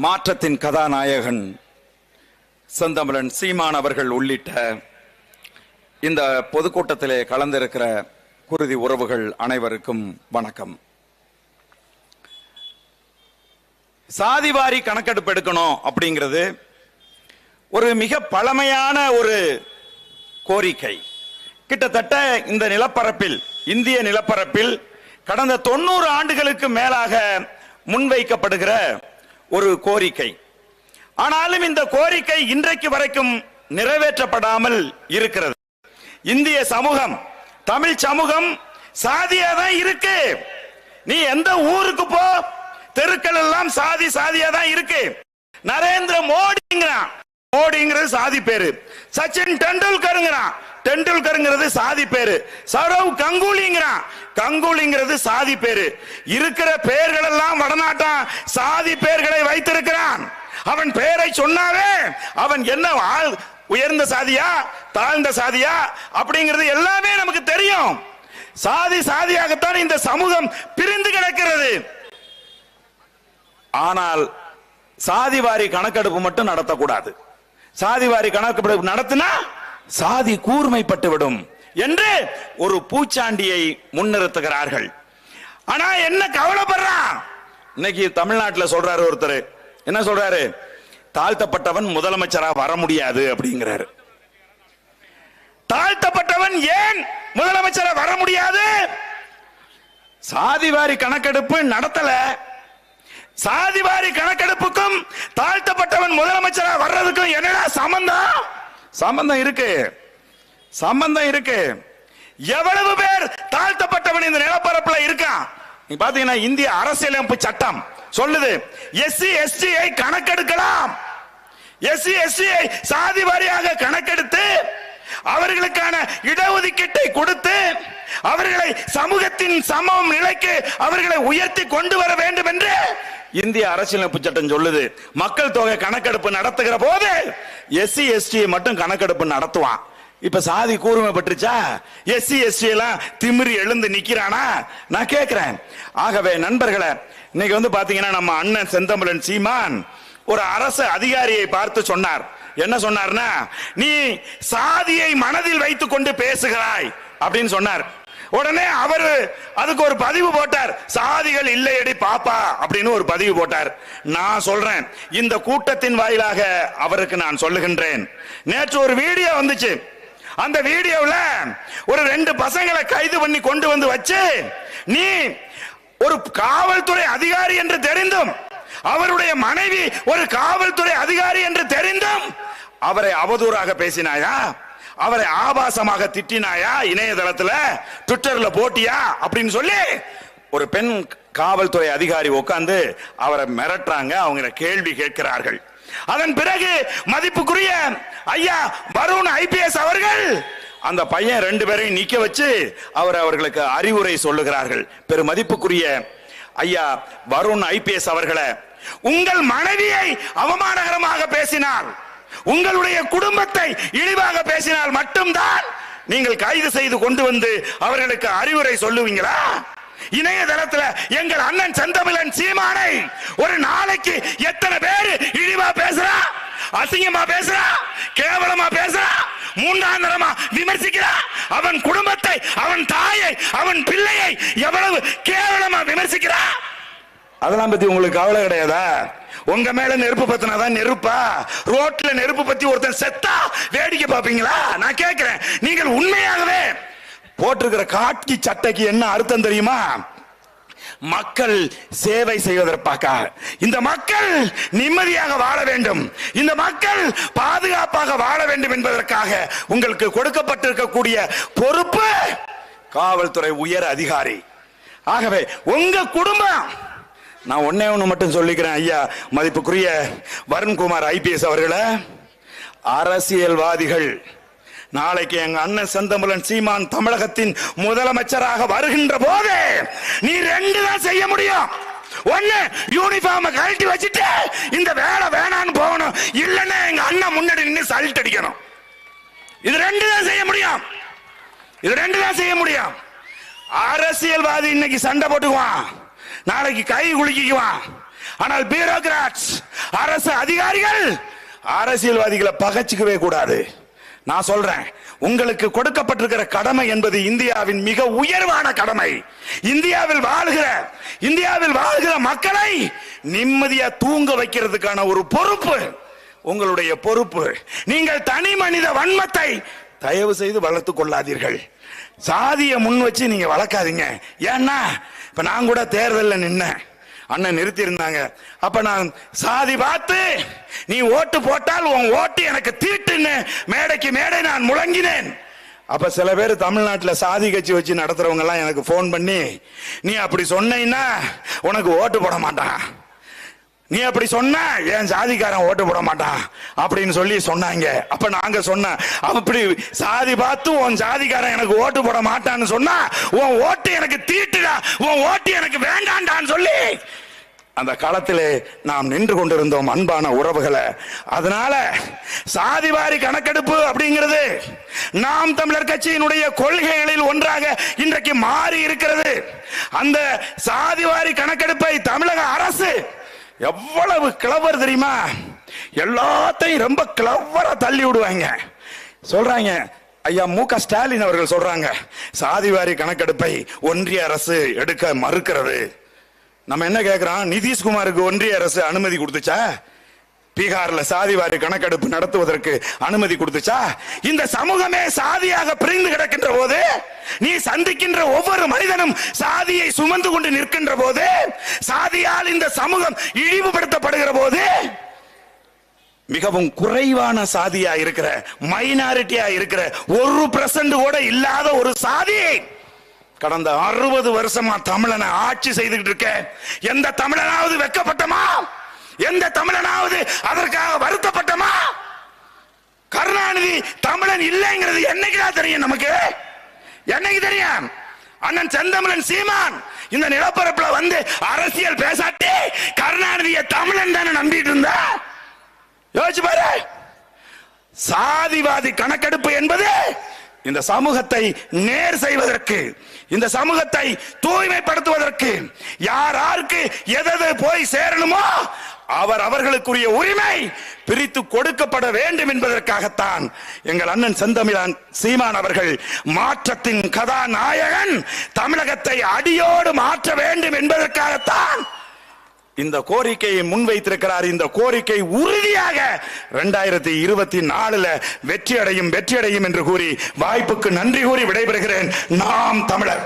மாற்றத்தின் கதாநாயகன் செந்தமிழன் சீமான் அவர்கள் உள்ளிட்ட இந்த பொதுக்கூட்டத்திலே கலந்திருக்கிற குருதி உறவுகள் அனைவருக்கும் வணக்கம். சாதிவாரி கணக்கெடுப்பு எடுக்கணும் அப்படிங்கிறது ஒரு மிக பழமையான ஒரு கோரிக்கை. கிட்டத்தட்ட இந்த நிலப்பரப்பில், இந்திய நிலப்பரப்பில் கடந்த 90 ஆண்டுகளுக்கு மேலாக முன்வைக்கப்படுகிற ஒரு கோரிக்கை. ஆனாலும் இந்த கோரிக்கை இன்றைக்கு வரைக்கும் நிறைவேற்றப்படாமல் இருக்கிறது. இந்திய சமூகம், தமிழ் சமூகம் சாதியா தான் இருக்கு. நீ எந்த ஊருக்கு போ, தெருக்கள் எல்லாம் சாதி சாதியா தான் இருக்கு. நரேந்திர மோடிங்கிறான், மோடிங்கிறது சாதி பேரு. சச்சின் டெண்டுல்கருங்கிறான், டெண்டுல்கருங்கிறது சாதி பேரு. சௌரவ் கங்குலிங்கிறான், கங்குலிங்கிறது சாதி பேரு. இருக்கிற பெயர்கள் எல்லாம் வடநாட்டான் சாதி பெயர்களை வைத்திருக்கிறான். அவன் பெயரை சொன்னாவே அவன் என்ன உயர்ந்த சாதியா தாழ்ந்த சாதியா அப்படிங்கிறது எல்லாமே நமக்கு தெரியும். சாதி சாதியாகத்தான் இந்த சமூகம் பிரிந்து கிடக்கிறது. ஆனால் சாதிவாரி கணக்கெடுப்பு மட்டும் நடத்தக்கூடாது. சாதிவாரி கணக்கெடுப்பு நடத்தினா சாதி கூர்மைப்பட்டு விடும் என்று ஒரு பூச்சாண்டியை முன்னிறுத்துகிறார்கள். ஆனா என்ன கவலைப்படுறான், இன்னைக்கு தமிழ்நாட்டில் சொல்றாரு ஒருத்தர், என்ன சொல்றாரு, தாழ்த்தப்பட்டவன் முதலமைச்சரா வர முடியாது அப்படிங்கிறாரு. தாழ்த்தப்பட்டவன் ஏன் முதலமைச்சரா வர முடியாது? சாதிவாரி கணக்கெடுப்பு நடத்தல. சாதிவாரி கணக்கெடுப்புக்கும் தாழ்த்தப்பட்டவன் முதலமைச்சரா வர்றதுக்கும் என்னடா சம்பந்தம்? சம்பந்தம் இருக்கு, சம்பந்தம் இருக்கு. எவ்வளவு பேர் தாழ்த்தப்பட்டவன் இந்த நிலப்பரப்புல இருக்கான்? நீ பாத்தீங்கன்னா இந்திய அரசியலமைப்பு சட்டம் சொல்லுது, எஸ்சி எஸ்டியை கணக்கெடுக்கலாம். எஸ்சி எஸ்டியை சாதி வாரியாக கணக்கெடுத்து அவர்களுக்கான இடஒதுக்கீட்டை கொடுத்து அவர்களை சமூகத்தின் சமம் நிலைக்கு அவர்களை உயர்த்தி கொண்டு வர வேண்டும் என்று இந்திய அரசியலமைப்பு சட்டம் சொல்லுது. மக்கள் தொகை கணக்கெடுப்பு நடத்துகிற போது எஸ்சி எஸ்டியை மட்டும் கணக்கெடுப்பு நடத்துவான். இப்ப சாதி கூர்மை பட்டுச்சா? எஸ்சி எஸ்டி எல்லாம் திமிரி எழுந்து நிக்கிறானா? நான் கேட்கிறேன். ஆகவே நண்பர்களே, இன்னைக்கு வந்து பாத்தீங்கன்னா நம்ம அண்ணன் செந்தமிழன் சீமான் ஒரு அரசு அதிகாரியை பார்த்து சொன்னார். என்ன சொன்னார்னா, நீ சாதியை மனதில் வைத்துக் கொண்டு பேசுகிறாய் அப்படின்னு சொன்னார். உடனே அவரு அதுக்கு ஒரு பதிவு போட்டார், சாதிகள் இல்லையடி பாப்பா அப்படின்னு ஒரு பதிவு போட்டார். நான் சொல்றேன், இந்த கூட்டத்தின் வாயிலாக அவருக்கு நான் சொல்லுகின்றேன். நேற்று ஒரு வீடியோ வந்துச்சு. அந்த வீடியோவில் ஒரு 2 பசங்களை கைது பண்ணி கொண்டு வந்து வச்சு, நீ ஒரு காவல்துறை அதிகாரி என்று தெரிந்தும், அவருடைய மனைவி ஒரு காவல்துறை அதிகாரி என்று தெரிந்தும் அவரை அவதூறாக பேசினாயா, அவரை ஆபாசமாக திட்டினாயா, இணையதளத்துல ட்விட்டர்ல போட்டியா அப்படின்னு சொல்லி ஒரு பெண் காவல்துறை அதிகாரி உட்கார்ந்து அவரை மிரட்டுறாங்க, அவங்க கேள்வி கேட்கிறார்கள். அதன் பிறகு மதிப்புக்குரிய ஐயா வருண் ஐபிஎஸ் அவர்கள் அந்த பையன் 2 பேரையும் நிக்க வச்சு அவர்களுக்கு அறிவுரை சொல்லுகிறார்கள். பெருமதிப்புக்குரிய ஐயா வருண் ஐபிஎஸ் அவர்களே, உங்கள் மனைவியை அவமானகரமாக பேசினால், உங்களுடைய குடும்பத்தை இழிவாக பேசினால் மட்டும்தான் நீங்கள் கைது செய்து கொண்டு வந்து அவர்களுக்கு அறிவுரை சொல்லுவீங்களா? இணையதளத்துல எங்கள் அண்ணன் செந்தமிழன் சீமானை ஒரு நாளைக்கு எத்தனை பேர் இழிவா பேசுறா, அசிங்கமா பேசுறா, கேவலமா பேசுறா, மூன்றாந்தரமா விமர்சிக்கிறா? அவன் குடும்பத்தை, அவன் தாயை, அவன் பிள்ளையை எவ்வளவு கேவலமா விமர்சிக்கிறா? அதெல்லாம் பத்தி உங்களுக்கு கவலை கிடையாதா? உங்க மேல நெருப்பு பத்தினாதான் நெருப்பா? ரோட்ல நெருப்பு பத்தி ஒருத்தன் செத்தா வேடிக்கை பாப்பீங்களா? நான் கேட்கிறேன், நீங்கள் உண்மையாகவே போட்டிருக்கிற காக்கி சட்டைக்கு என்ன அர்த்தம் தெரியுமா? மக்கள் சேவை செய்வதற்காக, இந்த மக்கள் நிம்மதியாக வாழ வேண்டும், இந்த மக்கள் பாதுகாப்பாக வாழ வேண்டும் என்பதற்காக உங்களுக்கு கொடுக்கப்பட்டிருக்கக்கூடிய பொறுப்பு காவல்துறை உயர் அதிகாரி. ஆகவே உங்க குடும்பம், நான் ஒன்னே ஒன்று மட்டும் சொல்லிக்கிறேன் ஐயா மதிப்புக்குரிய வருண்குமார் ஐபிஎஸ் அவர்களே, அரசியல்வாதிகள் நாளைக்கு எங்க அண்ணன் செந்தமிழன் சீமான் தமிழகத்தின் முதலமைச்சராக வருகின்ற போது நீ 2 தான் செய்ய முடியும். ஒண்ணு, யூனிஃபார்ம் கழட்டி வச்சுட்டு இந்த வேலை வேணான்னு போகணும், இல்லன்னா எங்க அண்ணன் முன்னாடி நின்று சல்ட் அடிக்கணும். இது 2 தான் செய்ய முடியும். இது 2 தான் செய்ய முடியும். அரசியல்வாதி இன்னைக்கு சண்டை போட்டுக்குவான், நாளைக்கு கை குலுக்கிக்குவான். ஆனால் பியூரோகிராட்ஸ், அரசு அதிகாரிகள் அரசியல்வாதிகளை பகைச்சுக்கவே கூடாது. நான் சொல்றேன், உங்களுக்கு கொடுக்கப்பட்டிருக்கிற கடமை என்பது இந்தியாவின் மிக உயர்வான கடமை. இந்தியாவில் வாழ்கிற மக்களை நிம்மதியா தூங்க வைக்கிறதுக்கான ஒரு பொறுப்பு உங்களுடைய பொறுப்பு. நீங்கள் தனி மனித வன்மத்தை தயவு செய்து வளர்த்துக் கொள்ளாதீர்கள். சாதிய முன் வச்சு நீங்க வளர்க்காதீங்க. ஏன்னா இப்ப நான் கூட தேர்தலில் நின்ன அண்ணன் நிறுத்தி இருந்தாங்க. அப்ப நான் சாதி பார்த்து நீ ஓட்டு போட்டால் உன் ஓட்டு எனக்கு தீட்டுன்னு மேடைக்கு மேடை நான் முழங்கினேன். அப்ப சில பேர் தமிழ்நாட்டில் சாதி கட்சி வச்சு நடத்துறவங்க எல்லாம் எனக்கு போன் பண்ணி, நீ அப்படி சொன்னீன்னா உனக்கு ஓட்டு போட மாட்டான், நீ அப்படி சொன்ன என் ஜாதிக்காரன் ஓட்டு போட மாட்டான் அப்படின்னு சொல்லி சொன்னாங்க. அப்ப நாங்க சொன்ன, அப்படி சாதி பார்த்து உன் ஜாதிக்காரன் எனக்கு ஓட்டு போட மாட்டான்னு சொன்னா உன் ஓட்டு எனக்கு தீட்டுடா, உன் ஓட்டு எனக்கு வேண்டாண்டான்னு சொல்லி அந்த களத்திலே நாம் நின்று கொண்டிருந்தோம் அன்பான உறவுகளை. அதனால சாதிவாரி கணக்கெடுப்பு அப்படிங்கிறது நாம் தமிழர் கட்சியினுடைய கொள்கைகளில் ஒன்றாக இன்றைக்கு மாறி இருக்கிறது. அந்த சாதிவாரி கணக்கெடுப்பை தமிழக அரசு எவ்வளவு கிளவர் தெரியுமா, எல்லாத்தையும் ரொம்ப கிளவரா தள்ளி விடுவாங்க. சொல்றாங்க, ஐயா மு.க. ஸ்டாலின் அவர்கள் சொல்றாங்க, சாதிவாரி கணக்கெடுப்பை ஒன்றிய அரசு எடுக்க மறுக்கிறது. நம்ம என்ன கேட்கிறோம், நிதிஷ்குமாருக்கு ஒன்றிய அரசு அனுமதி கொடுத்துச்சா? பீகார்ல சாதிவாரி கணக்கெடுப்பு நடத்துவதற்கு அனுமதி கொடுத்துச்சா? இந்த சமூகமே சாதியாக பிரிந்து கிடக்கின்ற போது, நீ சந்திக்கின்ற ஒவ்வொரு மனிதனும் சாதியை சுமந்து கொண்டு நிற்கின்ற போது, சாதியால் இந்த சமூகம் இழிவுபடுத்தப்படுகிற போது, மிகவும் குறைவான சாதியா இருக்கிற, மைனாரிட்டியா இருக்கிற, 1% கூட இல்லாத ஒரு சாதி கடந்த 60 வருஷமா தமிழனை ஆட்சி செய்துகிட்டு இருக்க. எந்த தமிழனாவது வெட்கப்பட்டமா? எந்த தமிழனாவது அதற்காக வருத்தப்பட்டமா? கருணாநிதி தமிழன் இல்லைங்கிறது என்னைக்குதான் தெரியும் நமக்கு? என்னைக்கு தெரியும்? அண்ணன் செந்தமிழன் சீமான் இந்த நிலப்பரப்புல வந்து அரசியல் பேசாட்டி கருணாநிதியை தமிழன் தானே நம்பிட்டு இருந்தா? யோசிச்சு பாரு. சாதிவாதி கணக்கெடுப்பு என்பது இந்த சமூகத்தை நேர் செய்வதற்கு, இந்த சமூகத்தை தூய்மைப்படுத்துவதற்கு, யாருக்கு எது போய் சேரணுமோ அவர்களுக்குரிய உரிமை பிரித்து கொடுக்கப்பட வேண்டும் என்பதற்காகத்தான் எங்கள் அண்ணன் செந்தமிழன் சீமான் அவர்கள் மாற்றத்தின் கதாநாயகன், தமிழகத்தை அடியோடு மாற்ற வேண்டும் என்பதற்காகத்தான் இந்த கோரிக்கையை முன்வைத்திருக்கிறார். இந்த கோரிக்கை உறுதியாக 2024 வெற்றி அடையும் என்று கூறி வாய்ப்புக்கு நன்றி கூறி விடைபெறுகிறேன். நாம் தமிழர்.